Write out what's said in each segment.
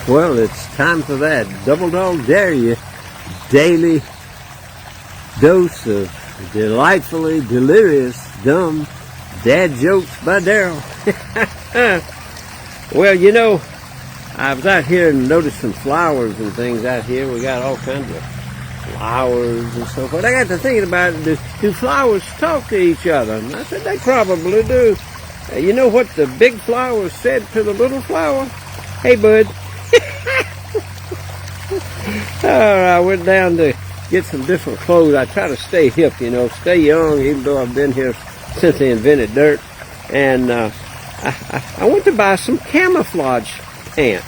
Well, it's time for that Double Dog Dare You daily dose of delightfully delirious, dumb dad jokes by Daryl. Well, you know, I was out here and noticed some flowers and things out here. We got all kinds of flowers and so forth. I got to thinking about it. Do flowers talk to each other? And I said, they probably do. You know what the big flower said to the little flower? Hey, bud. I went down to get some different clothes. I try to stay hip, you know, stay young, even though I've been here since they invented dirt. And I went to buy some camouflage pants.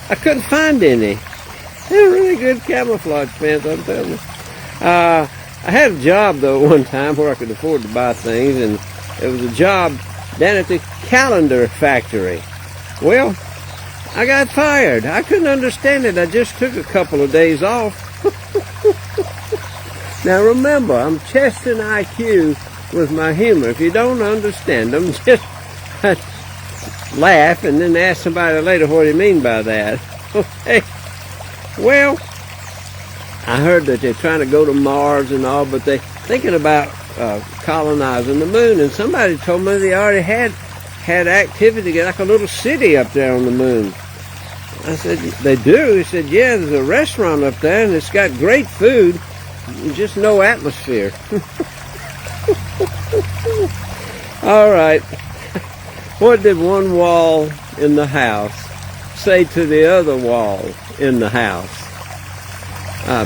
I couldn't find any. They're really good camouflage pants, I'm telling you. I had a job, though, one time where I could afford to buy things, and it was a job down at the calendar factory. Well, I got fired. I couldn't understand it. I just took a couple of days off. Now remember, I'm testing IQ with my humor. If you don't understand them, just laugh and then ask somebody later what do you mean by that. Okay. Well, I heard that they're trying to go to Mars and all, but they're thinking about colonizing the moon. And somebody told me they already had activity, like a little city up there on the moon. I said, they do? He said, yeah, there's a restaurant up there and it's got great food, just no atmosphere. All right. What did one wall in the house say to the other wall in the house?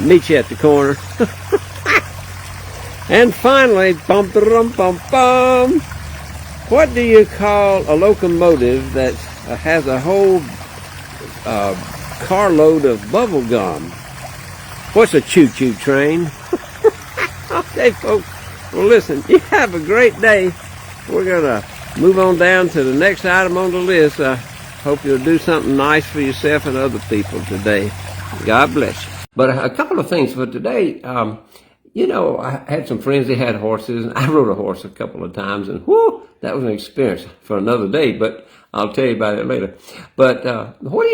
Meet you at the corner. And finally, bum bum bum bum. What do you call a locomotive that has a whole carload of bubble gum? What's a choo-choo train? Okay, folks. Well, listen, you have a great day. We're going to move on down to the next item on the list. I hope you'll do something nice for yourself and other people today. God bless you. But a couple of things for today. You know, I had some friends that had horses, and I rode a horse a couple of times, and whoo, that was an experience for another day, but I'll tell you about it later. But what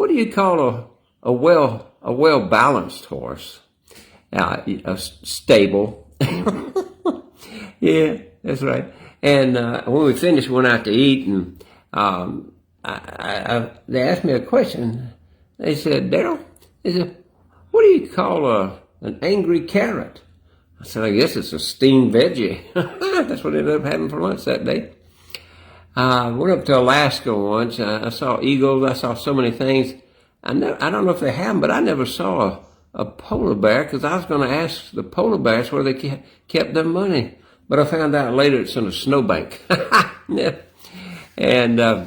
do you call a well-balanced horse? A stable. Yeah, that's right. And when we finished, we went out to eat, and they asked me a question. They said, Daryl, what do you call an angry carrot? I said, I guess it's a steamed veggie. That's what I ended up having for lunch that day. I went up to Alaska once. I saw eagles. I saw so many things. I don't know if they have them, but I never saw a polar bear, because I was going to ask the polar bears where they kept their money. But I found out later it's in a snowbank. Yeah. And I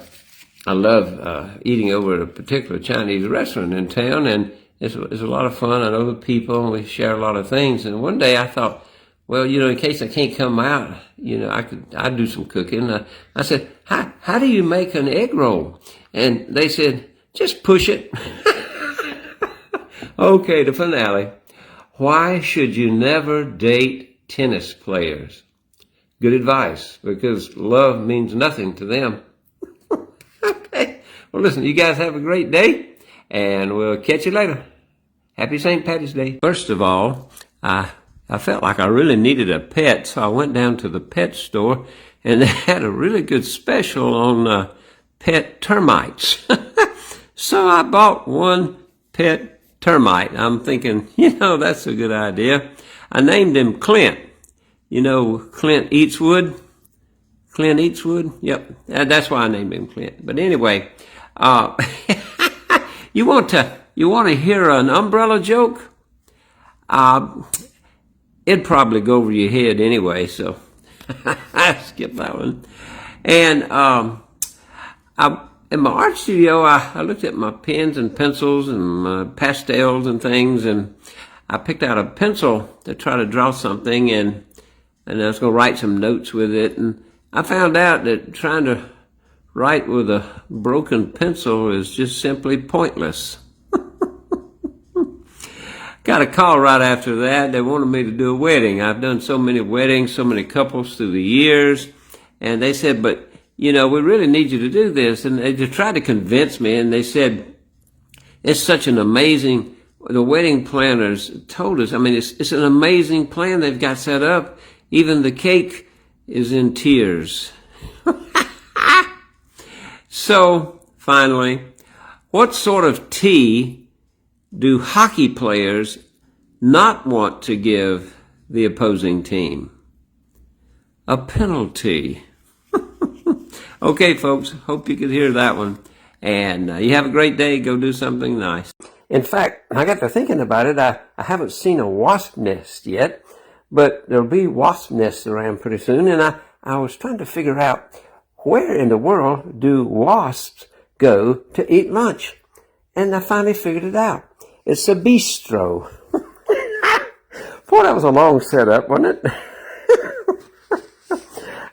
love eating over at a particular Chinese restaurant in town, and it's a lot of fun. I know the people, and we share a lot of things. And one day I thought, well, you know, in case I can't come out, you know, I'd do some cooking. I said, how do you make an egg roll? And they said, just push it. Okay, the finale. Why should you never date tennis players? Good advice, because love means nothing to them. Okay. Well, listen, you guys have a great day, and we'll catch you later. Happy St. Patty's Day. First of all, I felt like I really needed a pet, so I went down to the pet store, and they had a really good special on pet termites. So I bought one pet termite. I'm thinking, you know, that's a good idea. I named him Clint. You know, Clint Eastwood. Clint Eastwood? Yep. That's why I named him Clint. But anyway, you want to hear an umbrella joke? It'd probably go over your head anyway, so I skip that one. And in my art studio, I looked at my pens and pencils and my pastels and things, and I picked out a pencil to try to draw something, and I was going to write some notes with it. And I found out that trying to write with a broken pencil is just simply pointless. Got a call right after that. They wanted me to do a wedding. I've done so many weddings, so many couples through the years. And they said, but, you know, we really need you to do this. And they tried to convince me, and they said, It's such an amazing, the wedding planners told us, I mean, it's an amazing plan they've got set up. Even the cake is in tears. So, finally, what sort of tea do hockey players not want to give the opposing team? A penalty. Okay, folks, hope you could hear that one. And you have a great day. Go do something nice. In fact, I got to thinking about it. I haven't seen a wasp nest yet, but there'll be wasp nests around pretty soon. And I was trying to figure out, where in the world do wasps go to eat lunch? And I finally figured it out. It's a bistro. Boy, that was a long setup, wasn't it?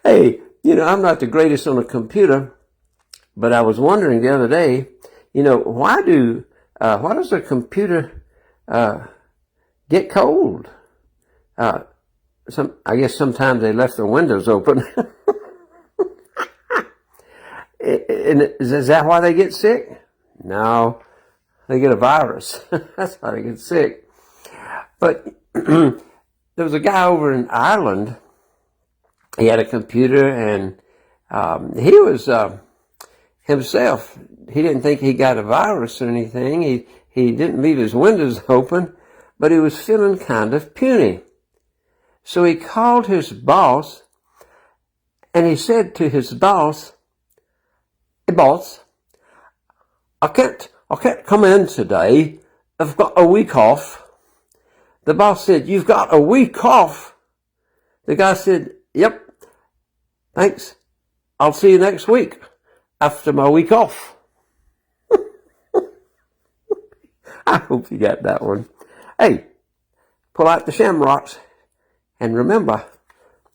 Hey, you know, I'm not the greatest on a computer, but I was wondering the other day, you know, why does a computer get cold? I guess sometimes they left their windows open. And is that why they get sick? No, they get a virus. That's how they get sick. But there was a guy over in Ireland. He had a computer, and he was himself. He didn't think he got a virus or anything. He didn't leave his windows open, but he was feeling kind of puny. So he called his boss, and he said to his boss, "Hey, boss, I can't come in today. I've got a week off." The boss said, "You've got a week off?" The guy said, "Yep. Thanks. I'll see you next week after my week off." I hope you got that one. Hey, pull out the shamrocks, and remember,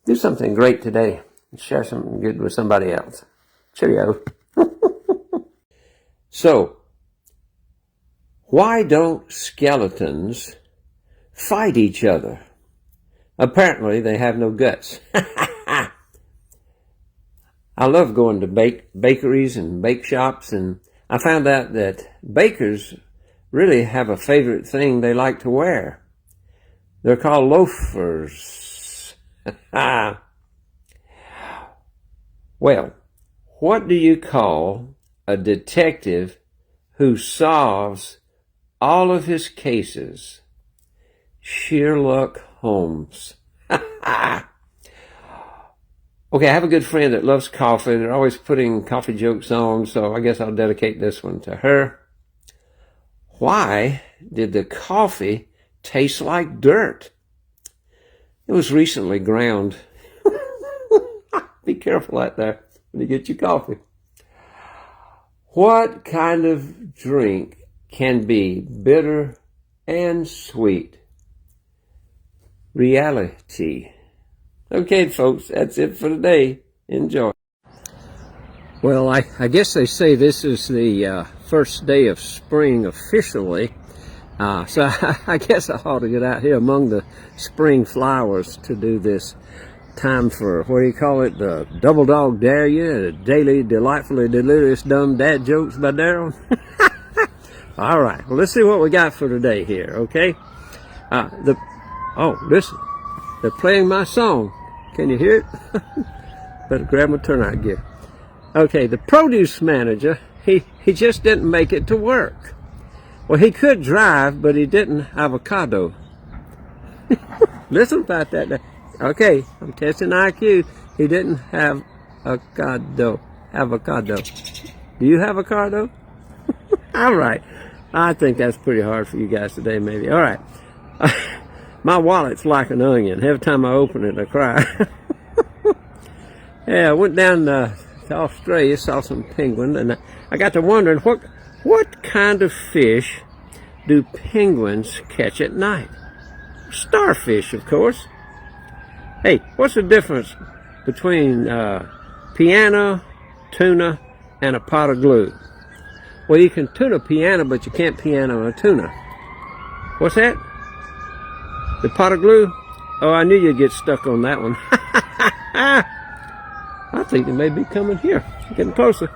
do something great today and share something good with somebody else. Cheerio. So, why don't skeletons fight each other? Apparently, they have no guts. I love going to bakeries and bake shops, and I found out that bakers really have a favorite thing they like to wear. They're called loafers. Well, what do you call a detective who solves all of his cases? Sherlock Holmes. Okay, I have a good friend that loves coffee. They're always putting coffee jokes on, so I guess I'll dedicate this one to her. Why did the coffee taste like dirt? It was recently ground. Be careful out there when you get your coffee. What kind of drink can be bitter and sweet? Reality. Okay, folks, that's it for today. Enjoy. Well, I guess they say this is the first day of spring officially. So I guess I ought to get out here among the spring flowers to do this time for, what do you call it, the Double Dog Dare You, Daily Delightfully Delirious Dumb Dad Jokes by Daryl. All right, well, let's see what we got for today here, okay? Listen, they're playing my song. Can you hear it? Better grab my turnout gear. Okay, the produce manager, he just didn't make it to work. Well, he could drive, but he didn't avocado. Listen about that. Okay, I'm testing IQ. He didn't have avocado. Do you have avocado? All right. I think that's pretty hard for you guys today, maybe. All right. My wallet's like an onion. Every time I open it, I cry. Yeah, I went down to Australia, saw some penguins, and I got to wondering, what kind of fish do penguins catch at night? Starfish, of course. Hey, what's the difference between piano, tuna, and a pot of glue? Well, you can tune a piano, but you can't piano a tuna. What's that? The pot of glue? Oh, I knew you'd get stuck on that one. I think they may be coming here. Getting closer.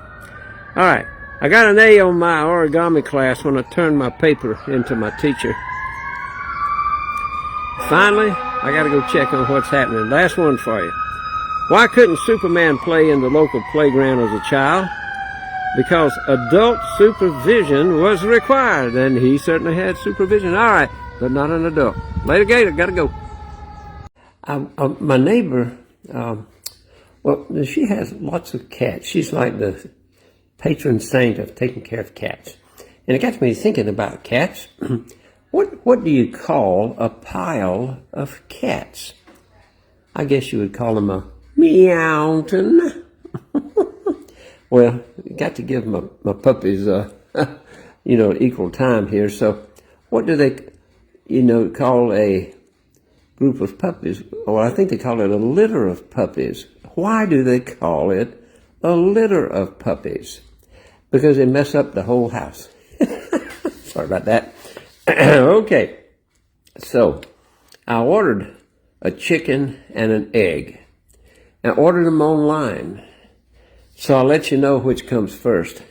All right. I got an A on my origami class when I turned my paper into my teacher. Finally, I got to go check on what's happening. Last one for you. Why couldn't Superman play in the local playground as a child? Because adult supervision was required, and he certainly had supervision. All right, but not an adult. Later, Gator, got to go. My neighbor, well, she has lots of cats. She's like the patron saint of taking care of cats. And it got me thinking about cats. What do you call a pile of cats? I guess you would call them a meowton. Well, you got to give my puppies, equal time here. So what do they, call a group of puppies? Well, I think they call it a litter of puppies. Why do they call it a litter of puppies? Because they mess up the whole house. Sorry about that. Okay, so I ordered a chicken and an egg. I ordered them online. So I'll let you know which comes first.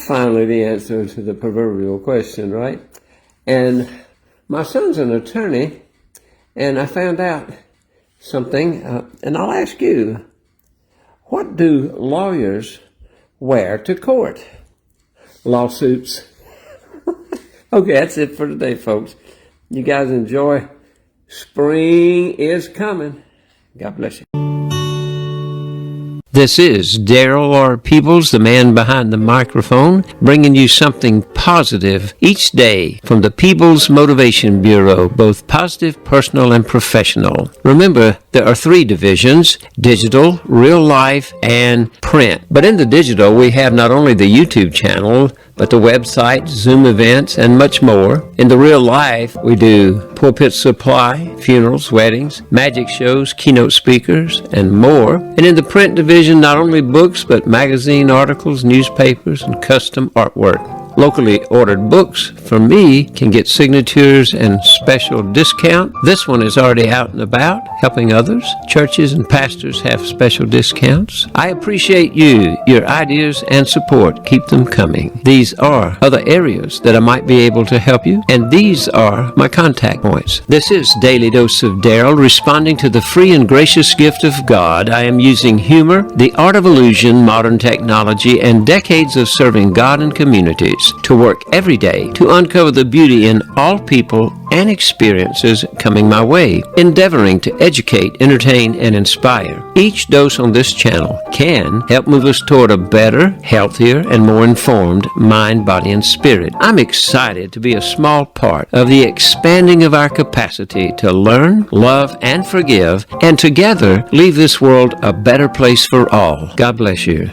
Finally, the answer to the proverbial question, right? And my son's an attorney, and I found out something, and I'll ask you, what do lawyers wear to court? Lawsuits. Okay, that's it for today, folks. You guys enjoy. Spring is coming. God bless you. This is Daryl R. Peebles, the man behind the microphone, bringing you something positive each day from the Peebles Motivation Bureau, both positive, personal, and professional. Remember, there are 3 divisions: digital, real life, and print. But in the digital, we have not only the YouTube channel, but the website, Zoom events, and much more. In the real life, we do pulpit supply, funerals, weddings, magic shows, keynote speakers, and more. And in the print division, not only books, but magazine articles, newspapers, and custom artwork. Locally ordered books from me can get signatures and special discount. This one is already out and about, helping others. Churches and pastors have special discounts. I appreciate you, your ideas and support. Keep them coming. These are other areas that I might be able to help you, and these are my contact points. This is Daily Dose of Daryl, responding to the free and gracious gift of God. I am using humor, the art of illusion, modern technology, and decades of serving God and communities to work every day to uncover the beauty in all people and experiences coming my way, endeavoring to educate, entertain, and inspire. Each dose on this channel can help move us toward a better, healthier, and more informed mind, body, and spirit. I'm excited to be a small part of the expanding of our capacity to learn, love, and forgive, and together leave this world a better place for all. God bless you.